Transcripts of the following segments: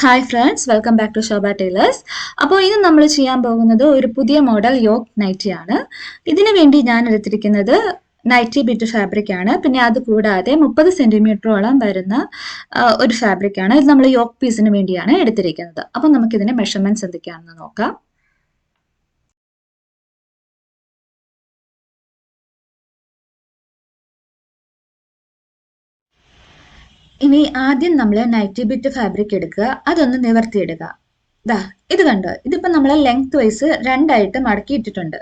Hi friends, welcome back to Shobha tailors. അപ്പോൾ ഇത് നമ്മൾ ചെയ്യാൻ പോകുന്നത് ഒരു പുതിയ മോഡൽ യോക്ക് നൈറ്റി ആണ്. ഇതിനു വേണ്ടി ഞാൻ എടുത്തിരിക്കുന്നത് നൈറ്റി ബിറ്റ് ഫാബ്രിക് ആണ്. പിന്നെ അത് കൂടാതെ 30 സെന്റിമീറ്ററോളം വരുന്ന ഒരു ഫാബ്രിക് ആണ്. ഇത് നമ്മൾ യോക്ക് പീസിന് വേണ്ടിയാണ് എടുത്തിരിക്കുന്നത്. അപ്പോൾ നമുക്കിതിന്റെ മെഷർമെന്റ്സ് എന്തൊക്കെയാണെന്ന് നോക്കാം. ഇനി ആദ്യം നമ്മൾ നൈറ്റി ബിറ്റ് ഫാബ്രിക് എടുക്കുക, അതൊന്ന് നിവർത്തിയിടുക. ദാ ഇത് കണ്ടോ, ഇതിപ്പോ നമ്മൾ ലെങ്ത് വൈസ് രണ്ടായിട്ട് മടക്കിയിട്ടിട്ടുണ്ട്.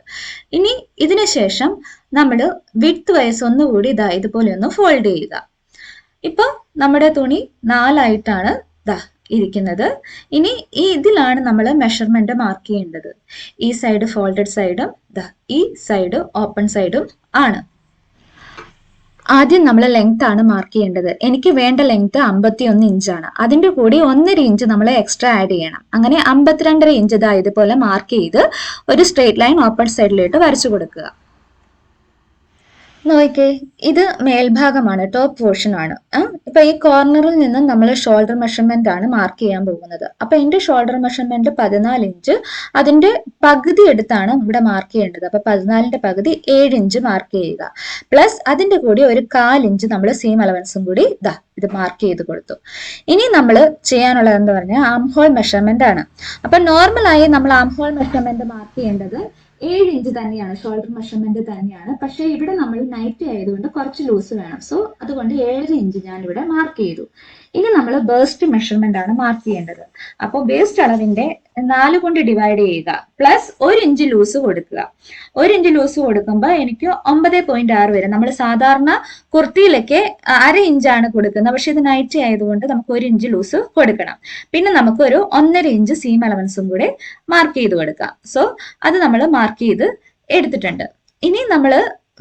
ഇനി ഇതിന് ശേഷം നമ്മൾ വിഡ്ത്ത് വൈസ് ഒന്നുകൂടി ഇതാ ഇതുപോലെ ഒന്ന് ഫോൾഡ് ചെയ്യുക. ഇപ്പൊ നമ്മുടെ തുണി 4 ആയിട്ടാണ് ദാ ഇരിക്കുന്നത്. ഇനി ഇതിലാണ് നമ്മൾ മെഷർമെന്റ് മാർക്ക് ചെയ്യേണ്ടത്. ഈ സൈഡ് ഫോൾഡഡ് സൈഡും ദാ ഈ സൈഡ് ഓപ്പൺ സൈഡും ആണ്. ആദ്യം നമ്മൾ ലെങ്ത് ആണ് മാർക്ക് ചെയ്യേണ്ടത്. എനിക്ക് വേണ്ട ലെങ്ത് 51 ഇഞ്ചാണ്. അതിന്റെ കൂടി 1.5 ഇഞ്ച് നമ്മൾ എക്സ്ട്രാ ആഡ് ചെയ്യണം. അങ്ങനെ 52.5 ഇഞ്ച് ഇതാ ഇതുപോലെ മാർക്ക് ചെയ്ത് ഒരു സ്ട്രേറ്റ് ലൈൻ ഓപ്പൺ സൈഡിലോട്ട് വരച്ചു കൊടുക്കുക. നോക്കിക്കേ, ഇത് മേൽഭാഗമാണ്, ടോപ്പ് പോർഷൻ ആണ്. ഇപ്പൊ ഈ കോർണറിൽ നിന്നും നമ്മൾ ഷോൾഡർ മെഷർമെന്റ് ആണ് മാർക്ക് ചെയ്യാൻ പോകുന്നത്. അപ്പൊ എന്റെ ഷോൾഡർ മെഷർമെന്റ് 14 ഇഞ്ച്, അതിന്റെ പകുതി എടുത്താണ് ഇവിടെ മാർക്ക് ചെയ്യേണ്ടത്. അപ്പൊ 14ന്റെ പകുതി 7 ഇഞ്ച് മാർക്ക് ചെയ്യുക. പ്ലസ് അതിന്റെ കൂടി ഒരു 1/4 ഇഞ്ച് നമ്മൾ സീം അലവൻസും കൂടി ഇതാ ഇത് മാർക്ക് ചെയ്ത് കൊടുത്തു. ഇനി നമ്മൾ ചെയ്യാനുള്ളത് എന്താ പറഞ്ഞാൽ ആം ഹോൾ മെഷർമെന്റ് ആണ്. അപ്പൊ നോർമലായി നമ്മൾ ആം ഹോൾ മെഷർമെന്റ് മാർക്ക് ചെയ്യേണ്ടത് 7 ഇഞ്ച് തന്നെയാണ്, ഷോൾഡർ മെഷർമെന്റ് തന്നെയാണ്. പക്ഷെ ഇവിടെ നമ്മൾ നൈറ്റി ആയതുകൊണ്ട് കുറച്ച് ലൂസ് വേണം. സോ അതുകൊണ്ട് 7 ഇഞ്ച് ഞാൻ ഇവിടെ മാർക്ക് ചെയ്തു. ഇനി നമ്മൾ ബേസ്റ്റ് മെഷർമെന്റ് ആണ് മാർക്ക് ചെയ്യേണ്ടത്. അപ്പോൾ ബേസ്റ്റ് അളവിന്റെ 4 കൊണ്ട് ഡിവൈഡ് ചെയ്യുക, പ്ലസ് 1 ഇഞ്ച് ലൂസ് കൊടുക്കുക. 1 ഇഞ്ച് ലൂസ് കൊടുക്കുമ്പോൾ എനിക്ക് 9.6 വരെ. നമ്മൾ സാധാരണ കുർത്തിയിലൊക്കെ 1/2 ഇഞ്ചാണ് കൊടുക്കുന്നത്, പക്ഷെ ഇത് നൈറ്റി ആയതുകൊണ്ട് നമുക്ക് 1 ഇഞ്ച് ലൂസ് കൊടുക്കണം. പിന്നെ നമുക്ക് ഒരു 1.5 ഇഞ്ച് സീം അലവൻസും കൂടെ മാർക്ക് ചെയ്ത് കൊടുക്കാം. സോ അത് നമ്മൾ മാർക്ക് ചെയ്ത് എടുത്തിട്ടുണ്ട്. ഇനി നമ്മൾ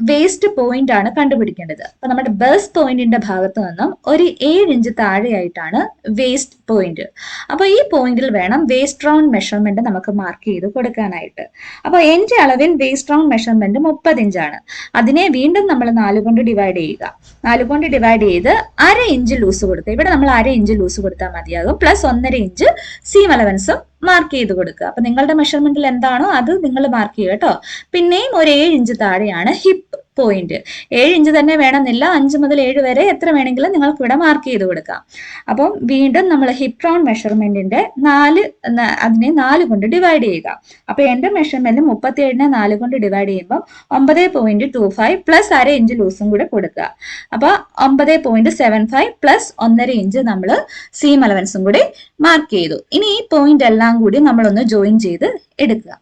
വേസ്റ്റ് പോയിന്റ് ആണ് കണ്ടുപിടിക്കേണ്ടത്. അപ്പൊ നമ്മുടെ ബേസ് പോയിന്റിന്റെ ഭാഗത്ത് നിന്നും ഒരു 7 ഇഞ്ച് താഴെയായിട്ടാണ് വേസ്റ്റ് പോയിന്റ്. അപ്പൊ ഈ പോയിന്റിൽ വേണം വേസ്റ്റ് റൗണ്ട് മെഷർമെന്റ് നമുക്ക് മാർക്ക് ചെയ്ത് കൊടുക്കാനായിട്ട്. അപ്പൊ എന്റെ അളവിൽ വേസ്റ്റ് റൗണ്ട് മെഷർമെന്റ് 30 ഇഞ്ചാണ്. അതിനെ വീണ്ടും നമ്മൾ 4 കൊണ്ട് ഡിവൈഡ് ചെയ്യുക. 4 കൊണ്ട് ഡിവൈഡ് ചെയ്ത് 1/2 ഇഞ്ച് ലൂസ് കൊടുക്കുക. ഇവിടെ നമ്മൾ 1/2 ഇഞ്ച് ലൂസ് കൊടുത്താൽ മതിയാകും. പ്ലസ് 1.5 ഇഞ്ച് സീം അലവൻസും മാർക്ക് ചെയ്ത് കൊടുക്കുക. അപ്പൊ നിങ്ങളുടെ മെഷർമെന്റിൽ എന്താണോ അത് നിങ്ങൾ മാർക്ക് ചെയ്യുക കേട്ടോ. പിന്നെയും ഒരു 7 ഇഞ്ച് താഴെയാണ് ഹിപ്പ് പോയിന്റ്. 7 ഇഞ്ച് തന്നെ വേണമെന്നില്ല, 5 മുതൽ 7 വരെ എത്ര വേണമെങ്കിലും നിങ്ങൾക്ക് ഇവിടെ മാർക്ക് ചെയ്ത് കൊടുക്കാം. അപ്പം വീണ്ടും നമ്മൾ ഹിപ്പ് റൗണ്ട് മെഷർമെന്റിന്റെ അതിനെ 4 കൊണ്ട് ഡിവൈഡ് ചെയ്യുക. അപ്പൊ എന്റെ മെഷർമെന്റ് 37നെ 4 കൊണ്ട് ഡിവൈഡ് ചെയ്യുമ്പോൾ 9.25 പ്ലസ് 1/2 ഇഞ്ച് ലൂസും കൂടെ കൊടുക്കുക. അപ്പൊ 9.75 പ്ലസ് 1.5 ഇഞ്ച് നമ്മൾ സീം അലവൻസും കൂടി മാർക്ക് ചെയ്തു. ഇനി ഈ പോയിന്റ് എല്ലാം കൂടി നമ്മളൊന്ന് ജോയിൻ ചെയ്ത് എടുക്കുക.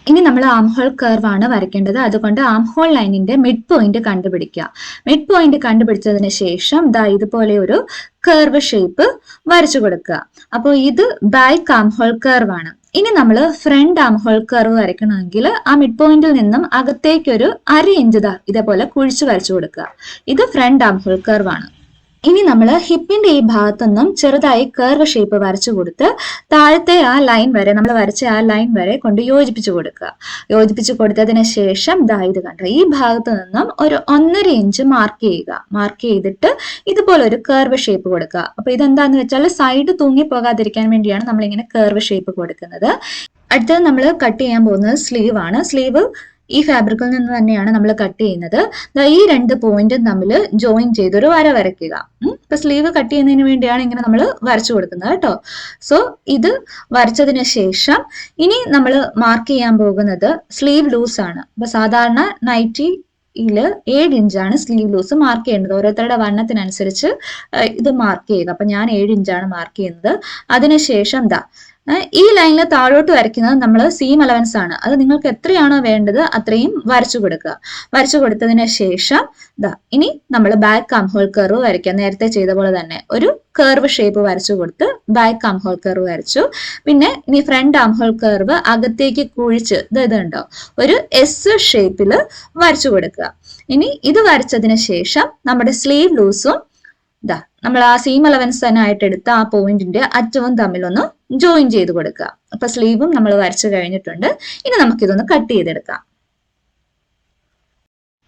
ഇനി നമ്മൾ ആം ഹോൾ കർവ് ആണ് വരയ്ക്കേണ്ടത്. അതുകൊണ്ട് ആം ഹോൾ ലൈനിന്റെ മിഡ് പോയിന്റ് കണ്ടുപിടിക്കുക. മിഡ് പോയിന്റ് കണ്ടുപിടിച്ചതിന് ശേഷം ദാ ഇതുപോലെ ഒരു കർവ് ഷേപ്പ് വരച്ചു കൊടുക്കുക. അപ്പോൾ ഇത് ബാക്ക് ആം ഹോൾ കർവ് ആണ്. ഇനി നമ്മൾ ഫ്രണ്ട് ആം ഹോൾ കർവ് വരയ്ക്കണമെങ്കിൽ ആ മിഡ് പോയിന്റിൽ നിന്നും അകത്തേക്കൊരു 1/2 ഇഞ്ച് ഇതേപോലെ കുഴിച്ചു വരച്ചു കൊടുക്കുക. ഇത് ഫ്രണ്ട് ആം ഹോൾ കർവ് ആണ്. ഇനി നമ്മൾ ഹിപ്പിന്റെ ഈ ഭാഗത്തുനിന്നും ചെറുതായി കർവ് ഷേപ്പ് വരച്ചു കൊടുത്ത് താഴത്തെ ആ ലൈൻ വരെ, നമ്മൾ വരച്ച ആ ലൈൻ വരെ കൊണ്ട് യോജിപ്പിച്ചു കൊടുക്കുക. യോജിപ്പിച്ചു കൊടുത്തതിന് ശേഷം ദാ ഇത് കണ്ടോ, ഈ ഭാഗത്ത് നിന്നും ഒരു 1.5 ഇഞ്ച് മാർക്ക് ചെയ്യുക. മാർക്ക് ചെയ്തിട്ട് ഇതുപോലെ ഒരു കർവ് ഷേപ്പ് കൊടുക്കുക. അപ്പൊ ഇതെന്താന്ന് വെച്ചാൽ സൈഡ് തൂങ്ങി പോകാതിരിക്കാൻ വേണ്ടിയാണ് നമ്മൾ ഇങ്ങനെ കർവ് ഷേപ്പ് കൊടുക്കുന്നത്. അടുത്തത് നമ്മൾ കട്ട് ചെയ്യാൻ പോകുന്നത് സ്ലീവ് ആണ്. സ്ലീവ് ഈ ഫാബ്രിക്കിൽ നിന്ന് തന്നെയാണ് നമ്മൾ കട്ട് ചെയ്യുന്നത്. ഈ 2 പോയിന്റും തമ്മിൽ ജോയിൻ ചെയ്തൊരു വര വരയ്ക്കുക. ഇപ്പൊ സ്ലീവ് കട്ട് ചെയ്യുന്നതിന് വേണ്ടിയാണ് ഇങ്ങനെ നമ്മൾ വരച്ചു കൊടുക്കുന്നത് കേട്ടോ. സോ ഇത് വരച്ചതിന് ശേഷം ഇനി നമ്മൾ മാർക്ക് ചെയ്യാൻ പോകുന്നത് സ്ലീവ് ലൂസ് ആണ്. അപ്പൊ സാധാരണ നൈറ്റി 7 ഇഞ്ചാണ് സ്ലീവ് ലൂസ് മാർക്ക് ചെയ്യേണ്ടത്. ഓരോരുത്തരുടെ വണ്ണത്തിനനുസരിച്ച് ഇത് മാർക്ക് ചെയ്യുക. അപ്പൊ ഞാൻ 7 ഇഞ്ചാണ് മാർക്ക് ചെയ്യുന്നത്. അതിനുശേഷം ഈ ലൈനിൽ താഴോട്ട് വരയ്ക്കുന്നത് നമ്മൾ സീം അലവൻസ് ആണ്. അത് നിങ്ങൾക്ക് എത്രയാണോ വേണ്ടത് അത്രയും വരച്ചു കൊടുക്കുക. വരച്ചു കൊടുത്തതിന് ശേഷം ഇനി നമ്മൾ ബാക്ക് ആം ഹോൾ കർവ് വരയ്ക്കുക. നേരത്തെ ചെയ്ത പോലെ തന്നെ ഒരു കർവ് ഷേപ്പ് വരച്ചു കൊടുത്ത് ബാക്ക് ആം ഹോൾ കർവ് വരച്ചു. പിന്നെ ഇനി ഫ്രണ്ട് ആം ഹോൾ കർവ് അകത്തേക്ക് കുഴിച്ച് ഇതുണ്ടോ ഒരു എസ് ഷേപ്പിൽ വരച്ചു കൊടുക്കുക. ഇനി ഇത് വരച്ചതിന് ശേഷം നമ്മുടെ സ്ലീവ് ലൂസും നമ്മൾ ആ സീം അലവൻസ് തന്നെ ആയിട്ട് എടുത്ത ആ പോയിന്റിന്റെ അറ്റവും തമ്മിലൊന്ന് ജോയിൻ ചെയ്ത് കൊടുക്കുക. അപ്പൊ സ്ലീവും നമ്മൾ വരച്ചു കഴിഞ്ഞിട്ടുണ്ട്. ഇനി നമുക്കിതൊന്ന് കട്ട് ചെയ്തെടുക്കാം.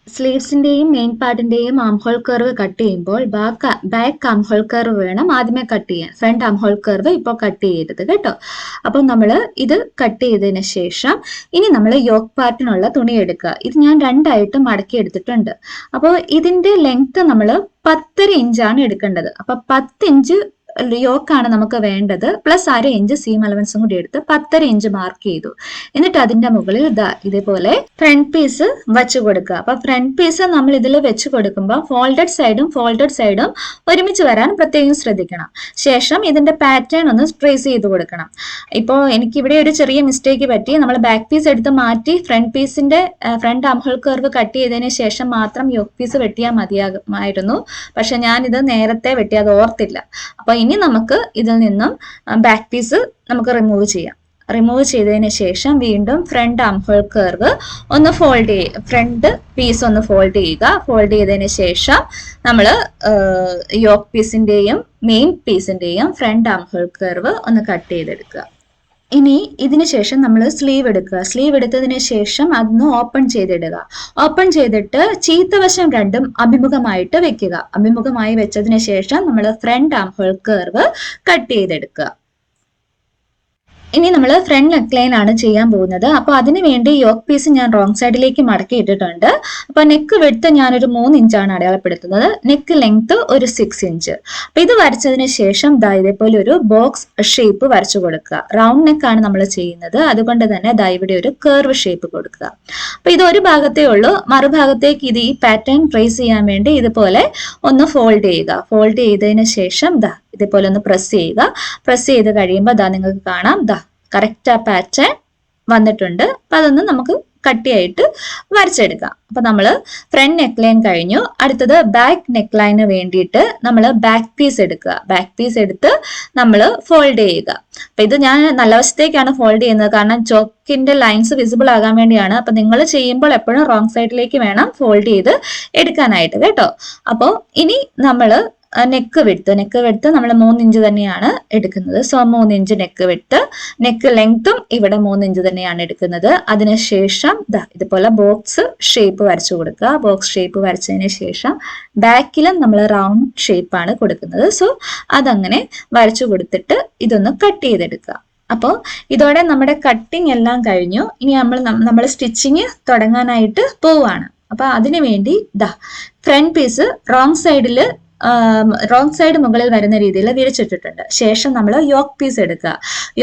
സ്ലീവ്സിന്റെയും മെയിൻ പാർട്ടിന്റെയും ആം ഹോൾ കർവ് കട്ട് ചെയ്യുമ്പോൾ ബാക്ക് ആം ഹോൾ കർവ് വേണം ആദ്യമേ കട്ട് ചെയ്യാൻ. ഫ്രണ്ട് ആം ഹോൾ കർവ് ഇപ്പോൾ കട്ട് ചെയ്യരുത് കേട്ടോ. അപ്പൊ നമ്മൾ ഇത് കട്ട് ചെയ്തതിന് ശേഷം ഇനി നമ്മൾ യോക്ക് പാർട്ടിനുള്ള തുണി എടുക്കുക. ഇത് ഞാൻ രണ്ടായിട്ട് മടക്കി എടുത്തിട്ടുണ്ട്. അപ്പോൾ ഇതിന്റെ ലെങ്ത് നമ്മൾ 10.5 ഇഞ്ചാണ് എടുക്കേണ്ടത്. അപ്പൊ 10 ഇഞ്ച് യോക്കാണ് നമുക്ക് വേണ്ടത്. പ്ലസ് 1/2 ഇഞ്ച് സീം അലവൻസും കൂടി എടുത്ത് 10.5 ഇഞ്ച് മാർക്ക് ചെയ്തു. എന്നിട്ട് അതിന്റെ മുകളിൽ ഇതേപോലെ ഫ്രണ്ട് പീസ് വെച്ച് കൊടുക്കുക. അപ്പൊ ഫ്രണ്ട് പീസ് നമ്മൾ ഇതിൽ വെച്ച് കൊടുക്കുമ്പോൾ ഫോൾഡഡ് സൈഡും ഒരുമിച്ച് വരാൻ പ്രത്യേകം ശ്രദ്ധിക്കണം. ശേഷം ഇതിന്റെ പാറ്റേൺ ഒന്ന് ട്രേസ് ചെയ്ത് കൊടുക്കണം. ഇപ്പോൾ എനിക്കിവിടെ ഒരു ചെറിയ മിസ്റ്റേക്ക് പറ്റി. നമ്മൾ ബാക്ക് പീസ് എടുത്ത് മാറ്റി front arm hole curve cut ചെയ്തതിന് ശേഷം മാത്രം യോക്ക് പീസ് വെട്ടിയാൽ മതിയാകുമായിരുന്നു. പക്ഷെ ഞാൻ ഇത് നേരത്തെ വെട്ടി, അത് ഓർത്തില്ല. അപ്പൊ ഇനി നമുക്ക് ഇതിൽ നിന്നും ബാക്ക് പീസ് നമുക്ക് റിമൂവ് ചെയ്യാം. റിമൂവ് ചെയ്തതിന് ശേഷം വീണ്ടും ഫ്രണ്ട് ആം ഹോൾ കർവ് ഒന്ന് ഫ്രണ്ട് പീസ് ഒന്ന് ഫോൾഡ് ചെയ്യുക. ഫോൾഡ് ചെയ്തതിന് ശേഷം നമ്മൾ യോക്ക് പീസിന്റെയും മെയിൻ പീസിന്റെയും ഫ്രണ്ട് ആം ഹോൾ കർവ് ഒന്ന് കട്ട് ചെയ്തെടുക്കുക. ഇനി ഇതിന് ശേഷം നമ്മൾ സ്ലീവ് എടുക്കുക. സ്ലീവ് എടുത്തതിന് ശേഷം അതൊന്ന് ഓപ്പൺ ചെയ്തിടുക. ഓപ്പൺ ചെയ്തിട്ട് ചീത്തവശം രണ്ടും അഭിമുഖമായിട്ട് വെക്കുക. അഭിമുഖമായി വെച്ചതിന് ശേഷം നമ്മൾ front arm hole curve cut ചെയ്തെടുക്കുക. ഇനി നമ്മൾ ഫ്രണ്ട് നെക്ക് ലൈൻ ആണ് ചെയ്യാൻ പോകുന്നത്. അപ്പൊ അതിന് വേണ്ടി യോക്ക് പീസ് ഞാൻ റോങ് സൈഡിലേക്ക് മടക്കി ഇട്ടിട്ടുണ്ട്. അപ്പൊ നെക്ക് വിഡ്ത്ത് ഞാനൊരു 3 ഇഞ്ചാണ് അടയാളപ്പെടുത്തുന്നത്. നെക്ക് ലെങ്ത് ഒരു 6 ഇഞ്ച്. അപ്പൊ ഇത് വരച്ചതിന് ശേഷം ഇതേപോലെ ഒരു ബോക്സ് ഷേപ്പ് വരച്ചു കൊടുക്കുക. റൗണ്ട് നെക്ക് ആണ് നമ്മൾ ചെയ്യുന്നത്, അതുകൊണ്ട് തന്നെ ഇവിടെ ഒരു കർവ് ഷേപ്പ് കൊടുക്കുക. അപ്പൊ ഇത് ഒരു ഭാഗത്തേ ഉള്ളൂ. മറുഭാഗത്തേക്ക് ഈ പാറ്റേൺ ട്രേസ് ചെയ്യാൻ വേണ്ടി ഇതുപോലെ ഒന്ന് ഫോൾഡ് ചെയ്യുക. ഫോൾഡ് ചെയ്തതിന് ശേഷം ഇതേപോലെ ഒന്ന് പ്രസ് ചെയ്യുക. പ്രസ് ചെയ്ത് കഴിയുമ്പോൾ നിങ്ങൾക്ക് കാണാം കറക്റ്റ് ആ പാറ്റേൺ വന്നിട്ടുണ്ട്. അപ്പൊ അതൊന്ന് നമുക്ക് കട്ടിയായിട്ട് വരച്ചെടുക്കാം. അപ്പൊ നമ്മൾ ഫ്രണ്ട് നെക്ക് ലൈൻ കഴിഞ്ഞു. അടുത്തത് ബാക്ക് നെക്ക് ലൈന് വേണ്ടിയിട്ട് നമ്മൾ ബാക്ക് പീസ് എടുക്കുക. ബാക്ക് പീസ് എടുത്ത് നമ്മൾ ഫോൾഡ് ചെയ്യുക. അപ്പൊ ഇത് ഞാൻ നല്ല വശത്തേക്കാണ് ഫോൾഡ് ചെയ്യുന്നത്, കാരണം ചോക്കിന്റെ ലൈൻസ് വിസിബിൾ ആകാൻ വേണ്ടിയാണ്. അപ്പൊ നിങ്ങൾ ചെയ്യുമ്പോൾ എപ്പോഴും റോങ് സൈഡിലേക്ക് വേണം ഫോൾഡ് ചെയ്ത് എടുക്കാനായിട്ട് കേട്ടോ. അപ്പോൾ ഇനി നമ്മൾ നെക്ക് വിഡ്ത്ത് നമ്മൾ 3 ഇഞ്ച് തന്നെയാണ് എടുക്കുന്നത്. So 3 inch neck width. Neck ലെങ്ത്തും ഇവിടെ 3 ഇഞ്ച് തന്നെയാണ് എടുക്കുന്നത്. അതിനുശേഷം ഇതുപോലെ ബോക്സ് ഷേപ്പ് വരച്ചു കൊടുക്കുക. ബോക്സ് ഷേപ്പ് വരച്ചതിന് ശേഷം ബാക്കിലും നമ്മൾ റൗണ്ട് ഷേപ്പാണ് കൊടുക്കുന്നത്. സോ അതങ്ങനെ വരച്ചു കൊടുത്തിട്ട് ഇതൊന്ന് കട്ട് ചെയ്തെടുക്കുക. അപ്പോൾ ഇതോടെ നമ്മുടെ കട്ടിങ് എല്ലാം കഴിഞ്ഞു. ഇനി നമ്മൾ സ്റ്റിച്ചിങ് തുടങ്ങാനായിട്ട് പോവുകയാണ്. അപ്പൊ അതിനു വേണ്ടി ഫ്രണ്ട് പീസ് റോങ് സൈഡ് മുകളിൽ വരുന്ന രീതിയിൽ വിരിച്ചിട്ടിട്ടുണ്ട്. ശേഷം നമ്മൾ യോക്ക് പീസ് എടുക്കുക.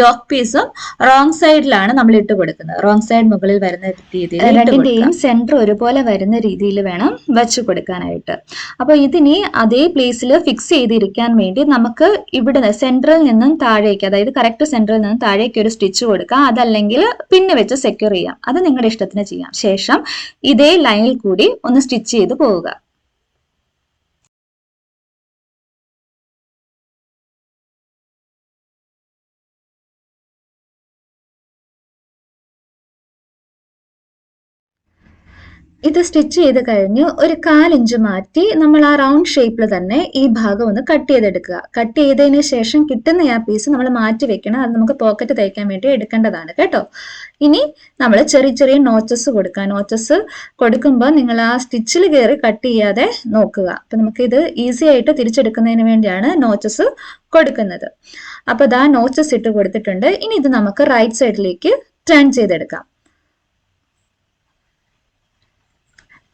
യോക്ക് പീസും റോങ് സൈഡിലാണ് നമ്മൾ ഇട്ട് കൊടുക്കുന്നത്. റോങ് സൈഡ് മുകളിൽ വരുന്ന രീതിയിൽ രണ്ടിന്റെയും സെന്റർ ഒരുപോലെ വരുന്ന രീതിയിൽ വേണം വെച്ച് കൊടുക്കാനായിട്ട്. അപ്പൊ ഇതിനി അതേ പ്ലേസിൽ ഫിക്സ് ചെയ്തിരിക്കാൻ വേണ്ടി നമുക്ക് ഇവിടെ സെന്ററിൽ നിന്നും താഴേക്ക്, അതായത് കറക്റ്റ് സെന്ററിൽ നിന്നും താഴേക്ക് ഒരു സ്റ്റിച്ച് കൊടുക്കാം. അതല്ലെങ്കിൽ പിന്നെ വെച്ച് സെക്യൂർ ചെയ്യാം. അത് നിങ്ങളുടെ ഇഷ്ടത്തിന് ചെയ്യാം. ശേഷം ഇതേ ലൈനിൽ കൂടി ഒന്ന് സ്റ്റിച്ച് ചെയ്ത് പോവുക. ഇത് സ്റ്റിച്ച് ചെയ്ത് കഴിഞ്ഞ് ഒരു 1/4 ഇഞ്ച് മാറ്റി നമ്മൾ ആ റൗണ്ട് ഷേപ്പിൽ തന്നെ ഈ ഭാഗം ഒന്ന് കട്ട് ചെയ്തെടുക്കുക. കട്ട് ചെയ്തതിന് ശേഷം കിട്ടുന്ന ആ പീസ് നമ്മൾ മാറ്റി വെക്കണം. അത് നമുക്ക് പോക്കറ്റ് തയ്ക്കാൻ വേണ്ടി എടുക്കേണ്ടതാണ് കേട്ടോ. ഇനി നമ്മൾ ചെറിയ ചെറിയ നോച്ചസ് കൊടുക്കുക. നോച്ചസ് കൊടുക്കുമ്പോൾ നിങ്ങൾ ആ സ്റ്റിച്ചിൽ കയറി കട്ട് ചെയ്യാതെ നോക്കുക. അപ്പൊ നമുക്ക് ഇത് ഈസി ആയിട്ട് തിരിച്ചെടുക്കുന്നതിന് വേണ്ടിയാണ് നോച്ചസ് കൊടുക്കുന്നത്. അപ്പൊ നോച്ചസ് ഇട്ട് കൊടുത്തിട്ടുണ്ട്. ഇനി ഇത് നമുക്ക് റൈറ്റ് സൈഡിലേക്ക് ടേൺ ചെയ്തെടുക്കാം.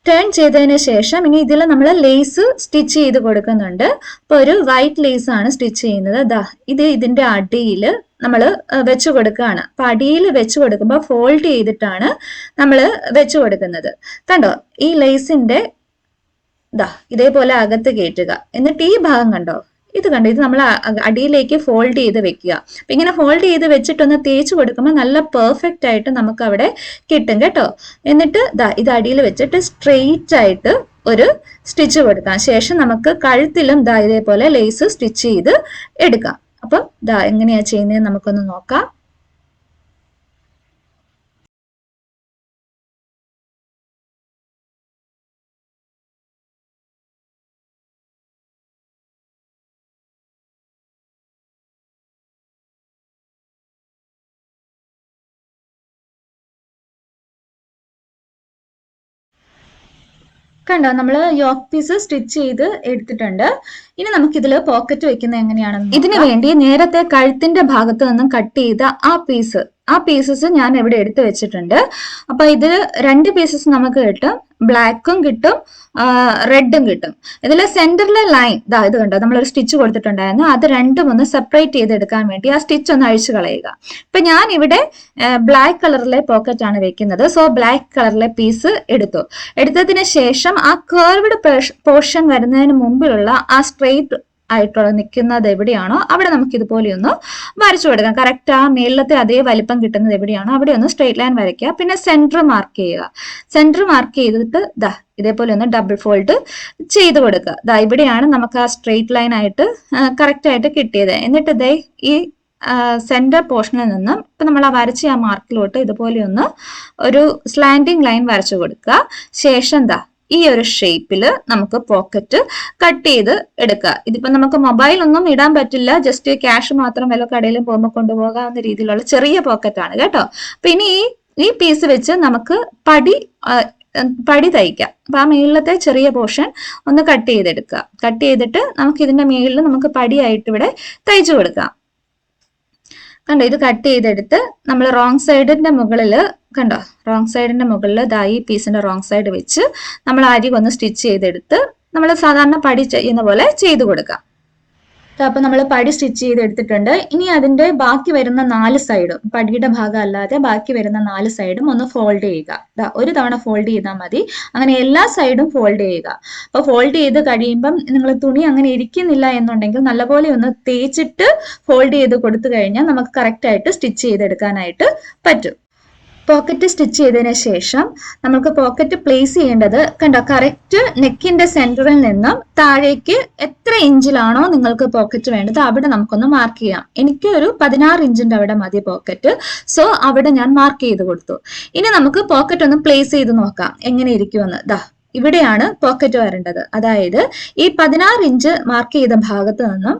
ടേൺ ചെയ്തതിന് ശേഷം ഇനി ഇതിൽ നമ്മൾ ലേസ് സ്റ്റിച്ച് ചെയ്ത് കൊടുക്കുന്നുണ്ട്. അപ്പൊ ഒരു വൈറ്റ് ലേസ് ആണ് സ്റ്റിച്ച് ചെയ്യുന്നത്. ഇതിന്റെ അടിയിൽ നമ്മൾ വെച്ച് കൊടുക്കുകയാണ്. അപ്പൊ അടിയിൽ വെച്ച് കൊടുക്കുമ്പോൾ ഫോൾഡ് ചെയ്തിട്ടാണ് നമ്മൾ വെച്ച് കൊടുക്കുന്നത്. കണ്ടോ, ഈ ലേസിന്റെ ഇതേപോലെ അകത്ത് കയറ്റുക. എന്നിട്ട് ഈ ഭാഗം കണ്ടോ, ഇത് നമ്മൾ അടിയിലേക്ക് ഫോൾഡ് ചെയ്ത് വെക്കുക. അപ്പൊ ഇങ്ങനെ ഫോൾഡ് ചെയ്ത് വെച്ചിട്ടൊന്ന് തേച്ച് കൊടുക്കുമ്പോൾ നല്ല പെർഫെക്റ്റ് ആയിട്ട് നമുക്ക് അവിടെ കിട്ടും കേട്ടോ. എന്നിട്ട് ഇത് അടിയിൽ വെച്ചിട്ട് സ്ട്രെയിറ്റ് ആയിട്ട് ഒരു സ്റ്റിച്ച് കൊടുക്കാം. ശേഷം നമുക്ക് കഴുത്തിലും ഇതേപോലെ ലേസ് സ്റ്റിച്ച് ചെയ്ത് എടുക്കാം. അപ്പം എങ്ങനെയാ ചെയ്യുന്നത് നമുക്കൊന്ന് നോക്കാം. കണ്ടോ, നമ്മൾ യോക്ക് പീസ് സ്റ്റിച്ച് ചെയ്ത് എടുത്തിട്ടുണ്ട്. ഇനി നമുക്ക് ഇതിൽ പോക്കറ്റ് വെക്കുന്നത് എങ്ങനെയാണെന്ന് ഇതിനു വേണ്ടി നേരത്തെ കഴുത്തിന്റെ ഭാഗത്ത് നിന്നും കട്ട് ചെയ്ത ആ പീസസ് ഞാൻ ഇവിടെ എടുത്തു വെച്ചിട്ടുണ്ട്. അപ്പൊ ഇത് 2 പീസസ് നമുക്ക് കിട്ടും, ബ്ലാക്കും കിട്ടും റെഡും കിട്ടും. ഇതിൽ സെന്ററിലെ ലൈൻ ഇത് കണ്ടോ, നമ്മളൊരു സ്റ്റിച്ച് കൊടുത്തിട്ടുണ്ടായിരുന്നു, അത് രണ്ടും ഒന്ന് സെപ്പറേറ്റ് ചെയ്തെടുക്കാൻ വേണ്ടി ആ സ്റ്റിച്ച് ഒന്ന് അഴിച്ചു കളയുക. ഇപ്പൊ ഞാൻ ഇവിടെ ബ്ലാക്ക് കളറിലെ പോക്കറ്റ് ആണ് വെക്കുന്നത്. സോ ബ്ലാക്ക് കളറിലെ പീസ് എടുത്തതിന് ശേഷം ആ കേർവ്ഡ് പോർഷൻ വരുന്നതിന് മുമ്പിലുള്ള ആ സ്ട്രെയിറ്റ് ആയിട്ടുള്ള നിൽക്കുന്നത് എവിടെയാണോ അവിടെ നമുക്ക് ഇതുപോലെ ഒന്ന് വരച്ചു കൊടുക്കാം. കറക്റ്റ് ആ മേളിലത്തെ അതേ വലിപ്പം കിട്ടുന്നത് എവിടെയാണോ അവിടെ ഒന്ന് സ്ട്രെയിറ്റ് ലൈൻ വരയ്ക്കുക. പിന്നെ സെന്റർ മാർക്ക് ചെയ്യുക. സെന്റർ മാർക്ക് ചെയ്തിട്ട് ഇതേപോലെ ഒന്ന് ഡബിൾ ഫോൾഡ് ചെയ്ത് കൊടുക്കുക. ഇവിടെയാണ് നമുക്ക് ആ സ്ട്രെയിറ്റ് ലൈൻ ആയിട്ട് കറക്റ്റ് ആയിട്ട് കിട്ടിയത്. എന്നിട്ട് ഈ സെന്റർ പോർഷനിൽ നിന്നും ഇപ്പൊ നമ്മൾ ആ വരച്ച ആ മാർക്കിലോട്ട് ഇതുപോലെ ഒന്ന് ഒരു സ്ലാൻഡിങ് ലൈൻ വരച്ചു കൊടുക്കുക. ശേഷം ഈ ഒരു ഷേപ്പിൽ നമുക്ക് പോക്കറ്റ് കട്ട് ചെയ്ത് എടുക്കുക. ഇതിപ്പോ നമുക്ക് മൊബൈൽ ഒന്നും ഇടാൻ പറ്റില്ല, ജസ്റ്റ് ക്യാഷ് മാത്രം വല്ല കടയിലും പോകുമ്പോൾ കൊണ്ടുപോകാവുന്ന രീതിയിലുള്ള ചെറിയ പോക്കറ്റ് ആണ് കേട്ടോ. അപ്പൊ ഇനി ഈ പീസ് വെച്ച് നമുക്ക് പടി തയ്ക്കാം. അപ്പൊ ആ മേളിലത്തെ ചെറിയ പോർഷൻ ഒന്ന് കട്ട് ചെയ്തെടുക്കുക. കട്ട് ചെയ്തിട്ട് നമുക്ക് ഇതിന്റെ മേളിൽ നമുക്ക് പടിയായിട്ട് ഇവിടെ തയ്ച്ചു കൊടുക്കാം. കണ്ടോ, ഇത് കട്ട് ചെയ്തെടുത്ത് നമ്മൾ റോങ് സൈഡിന്റെ മുകളിൽ ഈ പീസിന്റെ റോങ് സൈഡ് വെച്ച് നമ്മൾ അരി ഒന്ന് സ്റ്റിച്ച് ചെയ്തെടുത്ത് നമ്മൾ സാധാരണ പടി ചെയ്യുന്ന പോലെ ചെയ്തു കൊടുക്കാം. അപ്പൊ നമ്മൾ പടി സ്റ്റിച്ച് ചെയ്ത് എടുത്തിട്ടുണ്ട്. ഇനി അതിന്റെ ബാക്കി വരുന്ന 4 സൈഡും, പടിയുടെ ഭാഗം അല്ലാതെ ബാക്കി വരുന്ന 4 സൈഡും ഒന്ന് ഫോൾഡ് ചെയ്യുക. ഒരു തവണ ഫോൾഡ് ചെയ്താൽ മതി. അങ്ങനെ എല്ലാ സൈഡും ഫോൾഡ് ചെയ്യുക. അപ്പൊ ഫോൾഡ് ചെയ്ത് കഴിയുമ്പം നിങ്ങൾ തുണി അങ്ങനെ ഇരിക്കുന്നില്ല എന്നുണ്ടെങ്കിൽ നല്ലപോലെ ഒന്ന് തേച്ചിട്ട് ഫോൾഡ് ചെയ്ത് കൊടുത്തു കഴിഞ്ഞാൽ നമുക്ക് കറക്റ്റ് ആയിട്ട് സ്റ്റിച്ച് ചെയ്തെടുക്കാനായിട്ട് പറ്റും. പോക്കറ്റ് സ്റ്റിച്ച് ചെയ്തതിന് ശേഷം നമുക്ക് പോക്കറ്റ് പ്ലേസ് ചെയ്യേണ്ടത് കണ്ടോ, കറക്റ്റ് നെക്കിന്റെ സെന്ററിൽ നിന്നും താഴേക്ക് എത്ര ഇഞ്ചിലാണോ നിങ്ങൾക്ക് പോക്കറ്റ് വേണ്ടത് അവിടെ നമുക്കൊന്ന് മാർക്ക് ചെയ്യാം. എനിക്ക് ഒരു 16 ഇഞ്ചിന്റെ അവിടെ മതി പോക്കറ്റ്. സോ അവിടെ ഞാൻ മാർക്ക് ചെയ്ത് കൊടുത്തു. ഇനി നമുക്ക് പോക്കറ്റ് ഒന്ന് പ്ലേസ് ചെയ്ത് നോക്കാം എങ്ങനെ ഇരിക്കുമെന്ന്. ഇവിടെയാണ് പോക്കറ്റ് വരേണ്ടത്. അതായത് ഈ 16 ഇഞ്ച് മാർക്ക് ചെയ്ത ഭാഗത്ത് നിന്നും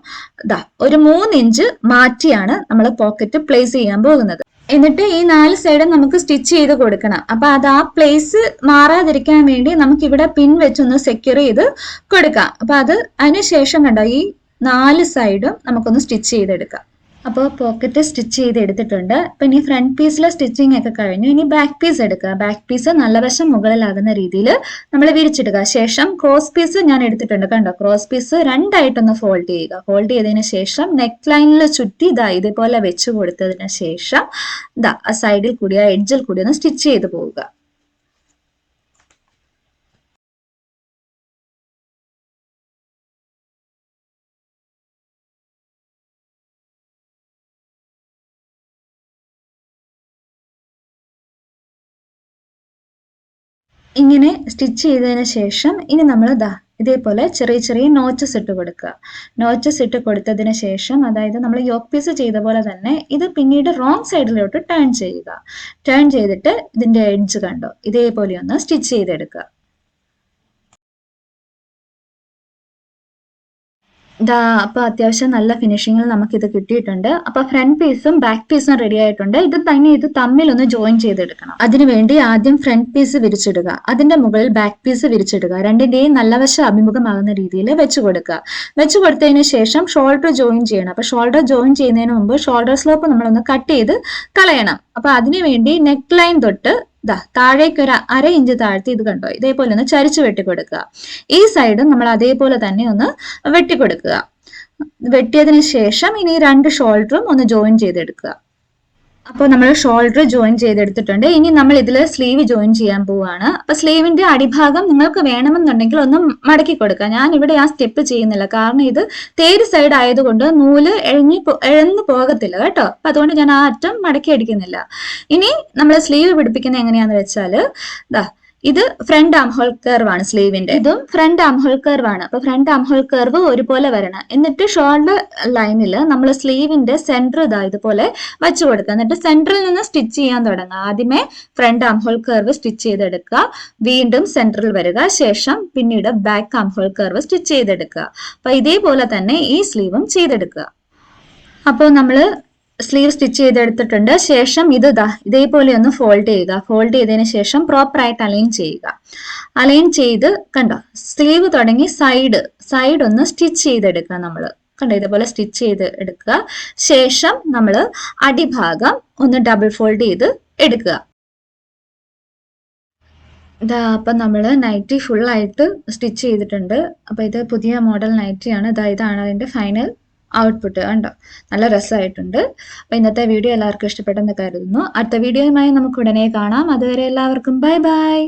ഒരു 3 ഇഞ്ച് മാറ്റിയാണ് നമ്മൾ പോക്കറ്റ് പ്ലേസ് ചെയ്യാൻ പോകുന്നത്. എന്നിട്ട് ഈ 4 സൈഡും നമുക്ക് സ്റ്റിച്ച് ചെയ്ത് കൊടുക്കണം. അപ്പൊ അത് ആ പ്ലേസ് മാറാതിരിക്കാൻ വേണ്ടി നമുക്ക് ഇവിടെ പിൻ വെച്ചൊന്ന് സെക്യൂർ ചെയ്ത് കൊടുക്കാം. അപ്പൊ അതിനുശേഷം കണ്ടോ, ഈ 4 സൈഡും നമുക്കൊന്ന് സ്റ്റിച്ച് ചെയ്തെടുക്കാം. അപ്പോൾ പോക്കറ്റ് സ്റ്റിച്ച് ചെയ്ത് എടുത്തിട്ടുണ്ട്. അപ്പൊ ഇനി ഫ്രണ്ട് പീസിലെ സ്റ്റിച്ചിങ് ഒക്കെ കഴിഞ്ഞു. ഇനി ബാക്ക് പീസ് എടുക്കുക. ബാക്ക് പീസ് നല്ല വശം മുകളിലാകുന്ന രീതിയിൽ നമ്മൾ വിരിച്ചിടുക. ശേഷം ക്രോസ് പീസ് ഞാൻ എടുത്തിട്ടുണ്ട്. കണ്ടോ, ക്രോസ് പീസ് 2 ആയിട്ടൊന്ന് ഫോൾഡ് ചെയ്യുക. ഫോൾഡ് ചെയ്തതിന് ശേഷം നെക്ക് ലൈനിൽ ചുറ്റി ഇതേപോലെ വെച്ച് കൊടുത്തതിന് ശേഷം ആ സൈഡിൽ കൂടി ആ എഡ്ജിൽ കൂടി ഒന്ന് സ്റ്റിച്ച് ചെയ്ത് പോവുക. ഇങ്ങനെ സ്റ്റിച്ച് ചെയ്തതിന് ശേഷം ഇനി നമ്മൾ ഇതേപോലെ ചെറിയ ചെറിയ നോച്ചസ് ഇട്ട് കൊടുക്കുക. നോച്ചസ് ഇട്ട് കൊടുത്തതിന് ശേഷം, അതായത് നമ്മൾ യോക്ക് പീസ് ചെയ്ത പോലെ തന്നെ ഇത് പിന്നീട് റോങ് സൈഡിലോട്ട് ടേൺ ചെയ്യുക. ടേൺ ചെയ്തിട്ട് ഇതിന്റെ എഡ്ജ് കണ്ടോ ഇതേപോലെ ഒന്ന് സ്റ്റിച്ച് ചെയ്തെടുക്കുക. അപ്പൊ അത്യാവശ്യം നല്ല ഫിനിഷിങ്ങിൽ നമുക്ക് ഇത് കിട്ടിയിട്ടുണ്ട്. അപ്പൊ ഫ്രണ്ട് പീസും ബാക്ക് പീസും റെഡി ആയിട്ടുണ്ട്. ഇത് തമ്മിൽ ഒന്ന് ജോയിൻ ചെയ്തെടുക്കണം. അതിനുവേണ്ടി ആദ്യം ഫ്രണ്ട് പീസ് വിരിച്ചിടുക, അതിന്റെ മുകളിൽ ബാക്ക് പീസ് വിരിച്ചിടുക. രണ്ടിന്റെയും നല്ല വശം അഭിമുഖമാകുന്ന രീതിയിൽ വെച്ചു കൊടുക്കുക. വെച്ചു കൊടുത്തതിന് ശേഷം ഷോൾഡർ ജോയിൻ ചെയ്യണം. അപ്പൊ ഷോൾഡർ ജോയിൻ ചെയ്യുന്നതിന് മുമ്പ് ഷോൾഡർ സ്ലോപ്പ് നമ്മളൊന്ന് കട്ട് ചെയ്ത് കളയണം. അപ്പൊ അതിനുവേണ്ടി നെക്ക് ലൈൻ തൊട്ട് താഴേക്ക് ഒരു 1/2 ഇഞ്ച് താഴ്ത്തി ഇത് കണ്ടോ ഇതേപോലെ ഒന്ന് ചരിച്ചു വെട്ടിക്കൊടുക്കുക. ഈ സൈഡും നമ്മൾ അതേപോലെ തന്നെ ഒന്ന് വെട്ടിക്കൊടുക്കുക. വെട്ടിയതിന് ശേഷം ഇനി 2 ഷോൾഡറും ഒന്ന് ജോയിൻ ചെയ്തെടുക്കുക. അപ്പോൾ നമ്മൾ ഷോൾഡർ ജോയിൻ ചെയ്തെടുത്തിട്ടുണ്ട്. ഇനി നമ്മൾ ഇതിൽ സ്ലീവ് ജോയിൻ ചെയ്യാൻ പോവുകയാണ്. അപ്പൊ സ്ലീവിന്റെ അടിഭാഗം നിങ്ങൾക്ക് വേണമെന്നുണ്ടെങ്കിൽ ഒന്ന് മടക്കി കൊടുക്കുക. ഞാൻ ഇവിടെ ആ സ്റ്റെപ്പ് ചെയ്യുന്നില്ല, കാരണം ഇത് തേര് സൈഡ് ആയതുകൊണ്ട് നൂല് എഴഞ്ഞു പോകത്തില്ല കേട്ടോ. അപ്പൊ അതുകൊണ്ട് ഞാൻ ആ അറ്റം മടക്കി അടിക്കുന്നില്ല. ഇനി നമ്മൾ സ്ലീവ് പിടിപ്പിക്കുന്നത് എങ്ങനെയാന്ന് വെച്ചാല് ഇത് ഫ്രണ്ട് ആം ഹോൾ കർവ് ആണ്. സ്ലീവിന്റെ ഇതും ഫ്രണ്ട് ആം ഹോൾ കർവ് ആണ്. അപ്പൊ ഫ്രണ്ട് ആം ഹോൾ കർവ് ഒരുപോലെ വരണം. എന്നിട്ട് ഷോൾഡർ ലൈനിൽ നമ്മൾ സ്ലീവിന്റെ സെന്റർ ഇതുപോലെ വെച്ചു കൊടുക്കുക. എന്നിട്ട് സെന്ററിൽ നിന്ന് സ്റ്റിച്ച് ചെയ്യാൻ തുടങ്ങുക. ആദ്യമേ front arm hole curve stitch ചെയ്തെടുക്കുക, വീണ്ടും സെന്ററിൽ വരിക, ശേഷം പിന്നീട് back arm hole curve stitch ചെയ്തെടുക്കുക. അപ്പൊ ഇതേപോലെ തന്നെ ഈ സ്ലീവും ചെയ്തെടുക്കുക. അപ്പോൾ നമ്മൾ സ്ലീവ് സ്റ്റിച്ച് ചെയ്തെടുത്തിട്ടുണ്ട്. ശേഷം ഇത് ഇതേപോലെ ഒന്ന് ഫോൾഡ് ചെയ്യുക. ഫോൾഡ് ചെയ്തതിന് ശേഷം പ്രോപ്പർ ആയിട്ട് അലൈൻ ചെയ്യുക. അലൈൻ ചെയ്ത് കണ്ടോ, സ്ലീവ് തുടങ്ങി സൈഡ് ഒന്ന് സ്റ്റിച്ച് ചെയ്തെടുക്കുക. നമ്മൾ കണ്ടോ, ഇതേപോലെ സ്റ്റിച്ച് ചെയ്ത് എടുക്കുക. ശേഷം നമ്മൾ അടിഭാഗം ഒന്ന് ഡബിൾ ഫോൾഡ് ചെയ്ത് എടുക്കുക. അപ്പൊ നമ്മൾ നൈറ്റി ഫുൾ ആയിട്ട് സ്റ്റിച്ച് ചെയ്തിട്ടുണ്ട്. അപ്പൊ ഇത് പുതിയ മോഡൽ നൈറ്റിയാണ്. ഇതാണ് അതിന്റെ ഫൈനൽ ഔട്ട്പുട്ട്. കണ്ടോ, നല്ല രസമായിട്ടുണ്ട്. അപ്പൊ ഇന്നത്തെ വീഡിയോ എല്ലാവർക്കും ഇഷ്ടപ്പെട്ടെന്ന് കരുതുന്നു. അടുത്ത വീഡിയോയുമായി നമുക്ക് ഉടനെ കാണാം. അതുവരെ എല്ലാവർക്കും ബൈ ബൈ.